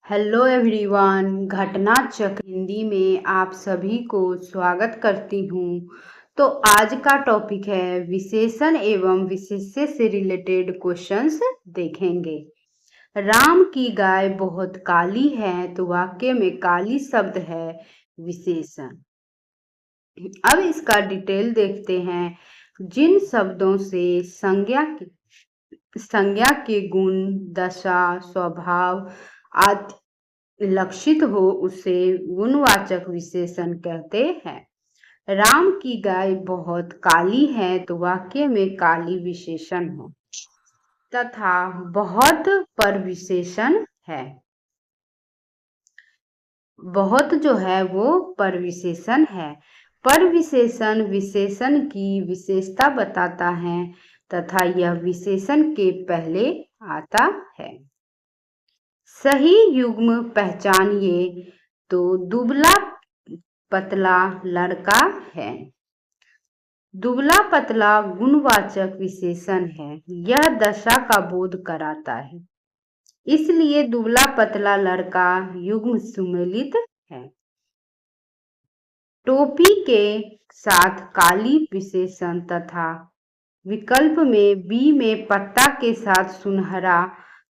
Hello everyone, घटना चक्र हिंदी में आप सभी को स्वागत करती हूँ। तो आज का टॉपिक है विशेषण एवं विशेष्य से रिलेटेड क्वेश्चंस देखेंगे। राम की गाय बहुत काली है, तो वाक्य में काली शब्द है विशेषण। अब इसका डिटेल देखते हैं। जिन शब्दों से संज्ञा के गुण, दशा, स्वभाव आदि लक्षित हो उसे गुणवाचक विशेषण कहते हैं। राम की गाय बहुत काली है, तो वाक्य में काली विशेषण है तथा बहुत पर विशेषण है। बहुत जो है वो पर विशेषण है। पर विशेषण विशेषण की विशेषता बताता है तथा यह विशेषण के पहले आता है। सही युग्म पहचानिए तो दुबला पतला लड़का है। दुबला पतला गुणवाचक विशेषण है। यह दशा का बोध कराता है, इसलिए दुबला पतला लड़का युग्म सुमेलित है। टोपी के साथ काली विशेषण तथा विकल्प में बी में पत्ता के साथ सुनहरा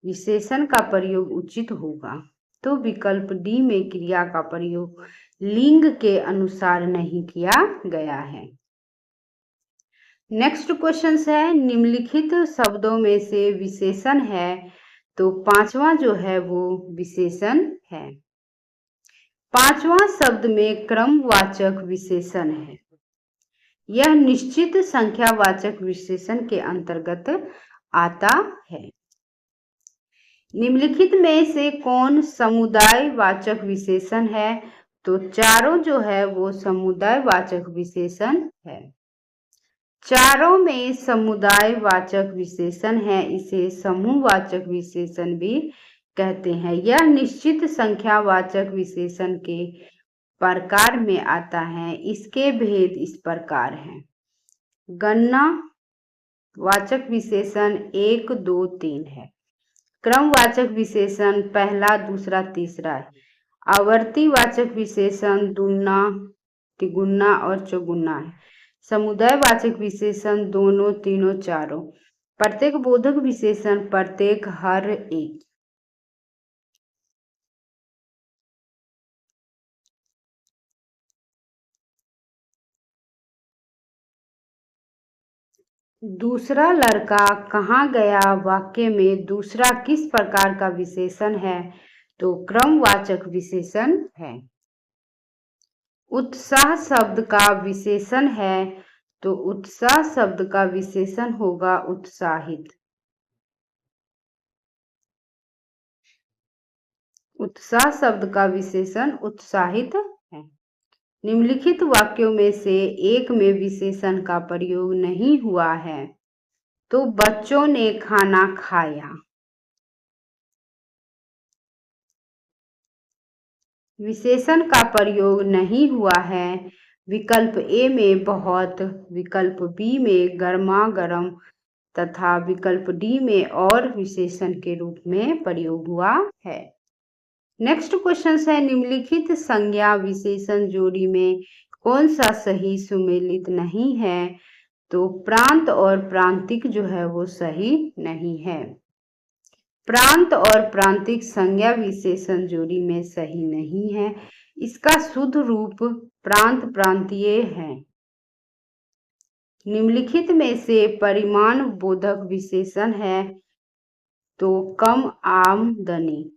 विशेषण का प्रयोग उचित होगा। तो विकल्प डी में क्रिया का प्रयोग लिंग के अनुसार नहीं किया गया है। नेक्स्ट क्वेश्चन है, निम्नलिखित शब्दों में से विशेषण है, तो पांचवा जो है वो विशेषण है। पांचवा शब्द में क्रमवाचक विशेषण है। यह निश्चित संख्यावाचक विशेषण के अंतर्गत आता है। निम्नलिखित में से कौन समुदायवाचक विशेषण है, तो चारों जो है वो समुदायवाचक विशेषण है। चारों में समुदायवाचक विशेषण है, इसे समूहवाचक विशेषण भी कहते हैं। यह निश्चित संख्यावाचक विशेषण के प्रकार में आता है। इसके भेद इस प्रकार हैं। गणना वाचक विशेषण 1, 2, 3 है। क्रमवाचक विशेषण पहला, दूसरा, तीसरा है। आवर्ती वाचक विशेषण दुगुना, तिगुना और चौगुना है। समुदायवाचक विशेषण दोनों, तीनों, चारों। प्रत्येक बोधक विशेषण प्रत्येक, हर एक। दूसरा लड़का कहाँ गया वाक्य में दूसरा किस प्रकार का विशेषण है, तो क्रमवाचक विशेषण है। उत्साह शब्द का विशेषण है, तो उत्साह शब्द का विशेषण होगा उत्साहित। उत्साह शब्द का विशेषण उत्साहित है। निम्नलिखित वाक्यों में से एक में विशेषण का प्रयोग नहीं हुआ है, तो बच्चों ने खाना खाया। विशेषण का प्रयोग नहीं हुआ है। विकल्प ए में बहुत, विकल्प बी में गर्मा गर्म तथा विकल्प डी में और विशेषण के रूप में प्रयोग हुआ है। नेक्स्ट क्वेश्चन है, निम्नलिखित संज्ञा विशेषण जोड़ी में कौन सा सही सुमेलित नहीं है, तो प्रांत और प्रांतिक जो है वो सही नहीं है। प्रांत और प्रांतिक संज्ञा विशेषण जोड़ी में सही नहीं है। इसका शुद्ध रूप प्रांत प्रांतीय है। निम्नलिखित में से परिमाण बोधक विशेषण है, तो कम आमदनी।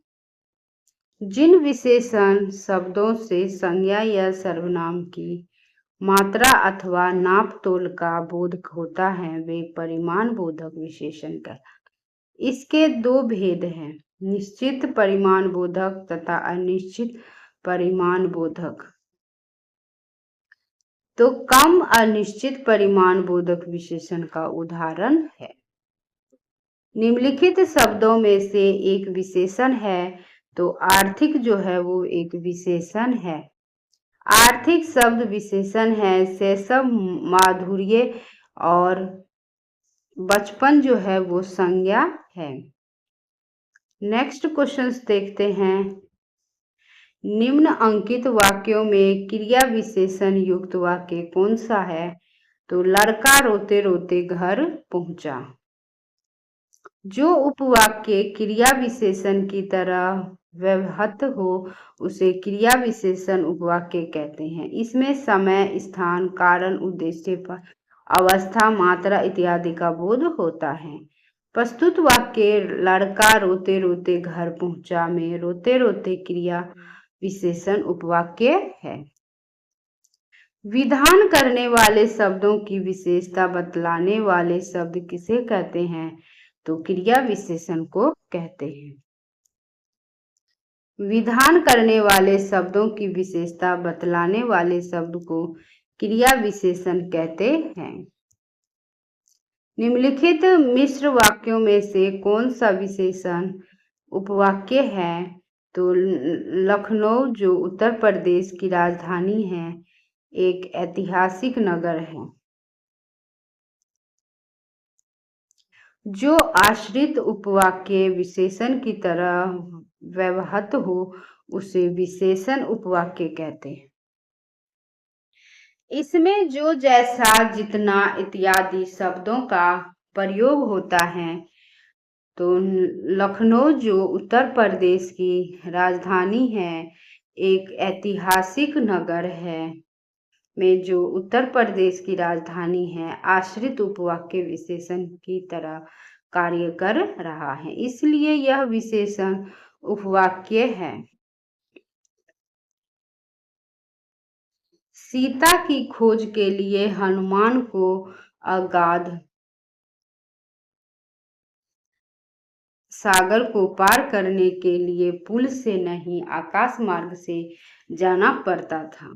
जिन विशेषण शब्दों से संज्ञा या सर्वनाम की मात्रा अथवा नाप तोल का बोधक होता है वे परिमाण बोधक विशेषण कहलाते। इसके दो भेद हैं, निश्चित परिमाण बोधक तथा अनिश्चित परिमाण बोधक। तो कम अनिश्चित परिमाण बोधक विशेषण का उदाहरण है। निम्नलिखित शब्दों में से एक विशेषण है, तो आर्थिक जो है वो एक विशेषण है। आर्थिक शब्द विशेषण है। शैशव, माधुर्य और बचपन जो है वो संज्ञा है। नेक्स्ट क्वेश्चंस देखते हैं। निम्न अंकित वाक्यों में क्रिया विशेषण युक्त वाक्य कौन सा है? तो लड़का रोते रोते घर पहुंचा। जो उपवाक्य क्रिया विशेषण की तरह व्यवहृत हो उसे क्रिया विशेषण उपवाक्य कहते हैं। इसमें समय, स्थान, कारण, उद्देश्य, अवस्था, मात्रा इत्यादि का बोध होता है। प्रस्तुत वाक्य लड़का रोते रोते घर पहुंचा में रोते रोते क्रिया विशेषण उपवाक्य है। विधान करने वाले शब्दों की विशेषता बतलाने वाले शब्द किसे कहते हैं? तो क्रिया विशेषण को कहते हैं। विधान करने वाले शब्दों की विशेषता बतलाने वाले शब्द को क्रिया विशेषण कहते हैं। निम्नलिखित मिश्र वाक्यों में से कौन सा विशेषण उपवाक्य है? तो लखनऊ जो उत्तर प्रदेश की राजधानी है एक ऐतिहासिक नगर है। जो आश्रित उपवाक्य विशेषण की तरह व्यवहृत हो उसे विशेषण उपवाक्य कहते हैं। इसमें जो, जैसा, जितना इत्यादि शब्दों का प्रयोग होता है। तो लखनऊ जो उत्तर प्रदेश की राजधानी है एक ऐतिहासिक नगर है में जो उत्तर प्रदेश की राजधानी है आश्रित उपवाक्य विशेषण की तरह कार्य कर रहा है, इसलिए यह विशेषण उपवाक्य है। सीता की खोज के लिए हनुमान को अगाध सागर को पार करने के लिए पुल से नहीं आकाश मार्ग से जाना पड़ता था।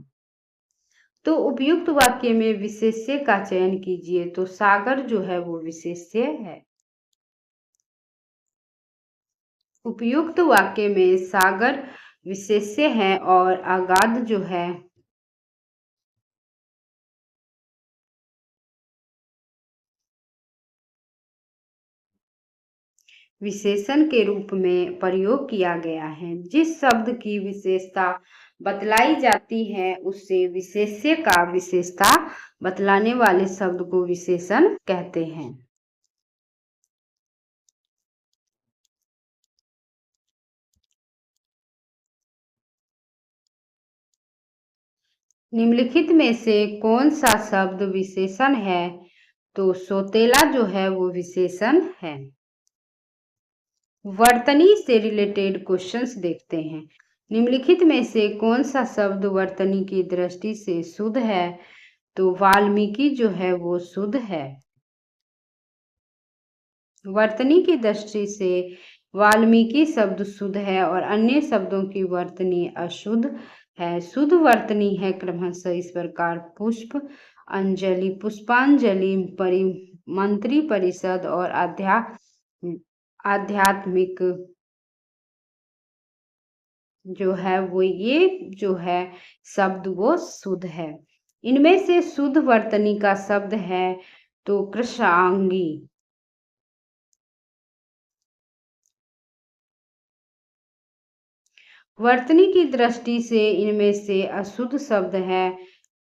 तो उपयुक्त वाक्य में विशेष्य का चयन कीजिए। तो सागर जो है वो विशेष्य है। उपयुक्त वाक्य में सागर विशेष्य है और अगाध जो है विशेषण के रूप में प्रयोग किया गया है। जिस शब्द की विशेषता बतलाई जाती है उससे विशेष्य का विशेषता बतलाने वाले शब्द को विशेषण कहते हैं। निम्नलिखित में से कौन सा शब्द विशेषण है? तो सौतेला जो है वो विशेषण है। वर्तनी से रिलेटेड क्वेश्चंस देखते हैं। निम्नलिखित में से कौन सा शब्द वर्तनी की दृष्टि से शुद्ध है? तो वाल्मीकि जो है वो शुद्ध है। वर्तनी की दृष्टि से वाल्मीकि शब्द शुद्ध है और अन्य शब्दों की वर्तनी अशुद्ध है। शुद्ध वर्तनी है क्रमशः इस प्रकार: पुष्प, अंजलि, पुष्पांजलि, मंत्री परिषद और आध्यात्मिक जो है वो ये जो है शब्द वो शुद्ध है। इनमें से शुद्ध वर्तनी का शब्द है तो कृशांगी। वर्तनी की दृष्टि से इनमें से अशुद्ध शब्द है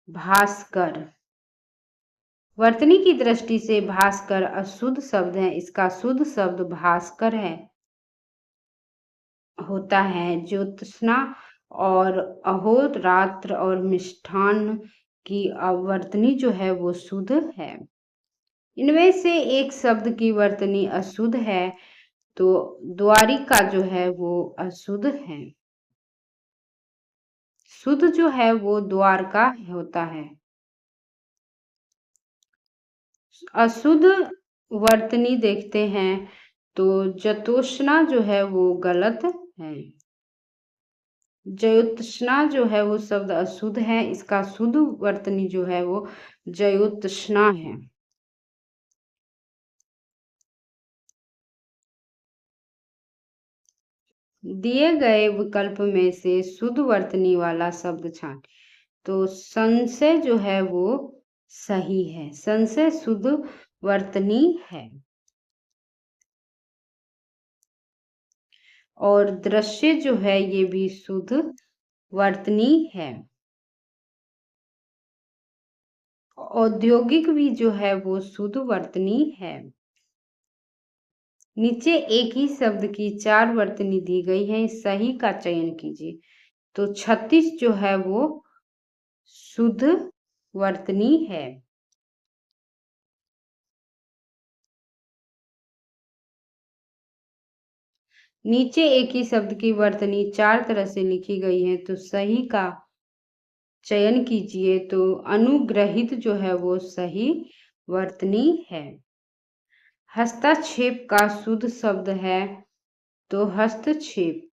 भास्कर। वर्तनी की दृष्टि से भास्कर अशुद्ध शब्द है, इसका शुद्ध शब्द भास्कर है होता है। ज्योत्सना और अहोरात्र और मिष्ठान की वर्तनी जो है वो शुद्ध है। इनमें से एक शब्द की वर्तनी अशुद्ध है तो द्वारिका जो है वो अशुद्ध है। शुद्ध जो है वो द्वारका होता है। अशुद्ध वर्तनी देखते हैं तो ज्योत्सना जो है वो गलत है। ज्योत्सना जो है वो शब्द अशुद्ध है, इसका शुद्ध वर्तनी जो है वो ज्योत्सना है। दिए गए विकल्प में से शुद्ध वर्तनी वाला शब्द छांट। तो संशय जो है वो सही है। संशय शुद्ध वर्तनी है। और दृश्य जो है ये भी शुद्ध वर्तनी है। औद्योगिक भी जो है वो शुद्ध वर्तनी है। नीचे एक ही शब्द की 4 वर्तनी दी गई है, सही का चयन कीजिए। तो 36 जो है वो शुद्ध वर्तनी है। नीचे एक ही शब्द की वर्तनी 4 तरह से लिखी गई है, तो सही का चयन कीजिए। तो अनुग्रहित जो है वो सही वर्तनी है। हस्तक्षेप का शुद्ध शब्द है तो हस्तक्षेप।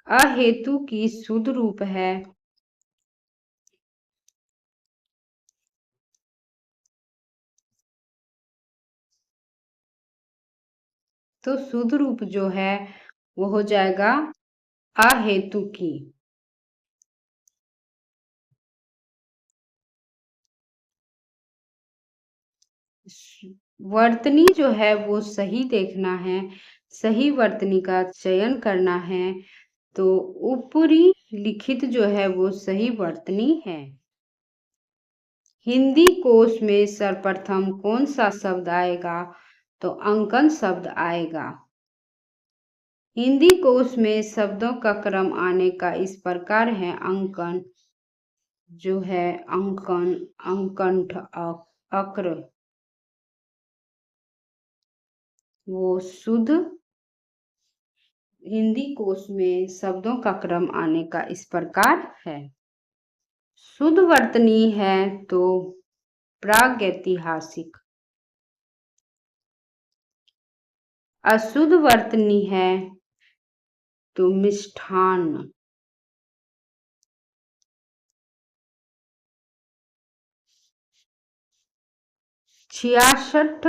अहेतु की शुद्ध रूप है तो शुद्ध रूप जो है वो हो जाएगा अहेतु की। वर्तनी जो है वो सही देखना है, सही वर्तनी का चयन करना है। तो ऊपरी लिखित जो है वो सही वर्तनी है। हिंदी कोश में सर्वप्रथम कौन सा शब्द आएगा? तो अंकन शब्द आएगा। हिंदी कोश में शब्दों का क्रम आने का इस प्रकार है। अंकन जो है अंकन, अंकंठ, अक्र वो शुद्ध हिंदी कोश में शब्दों का क्रम आने का इस प्रकार है। शुद्ध वर्तनी है तो प्रागैतिहासिक। अशुद्ध वर्तनी है तो मिष्ठान। 66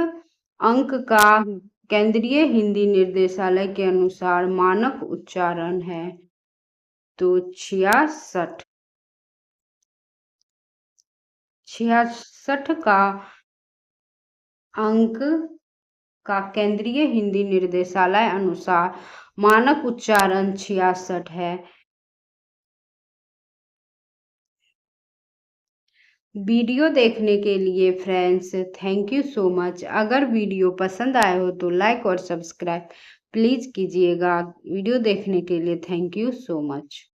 अंक का केंद्रीय हिंदी निर्देशालय के अनुसार मानक उच्चारण है तो 66। 66 का अंक का केंद्रीय हिंदी निर्देशालय अनुसार मानक उच्चारण 66 है। वीडियो देखने के लिए friends thank you so much. अगर वीडियो पसंद आए हो तो लाइक और सब्सक्राइब प्लीज़ कीजिएगा। वीडियो देखने के लिए थैंक यू सो मच।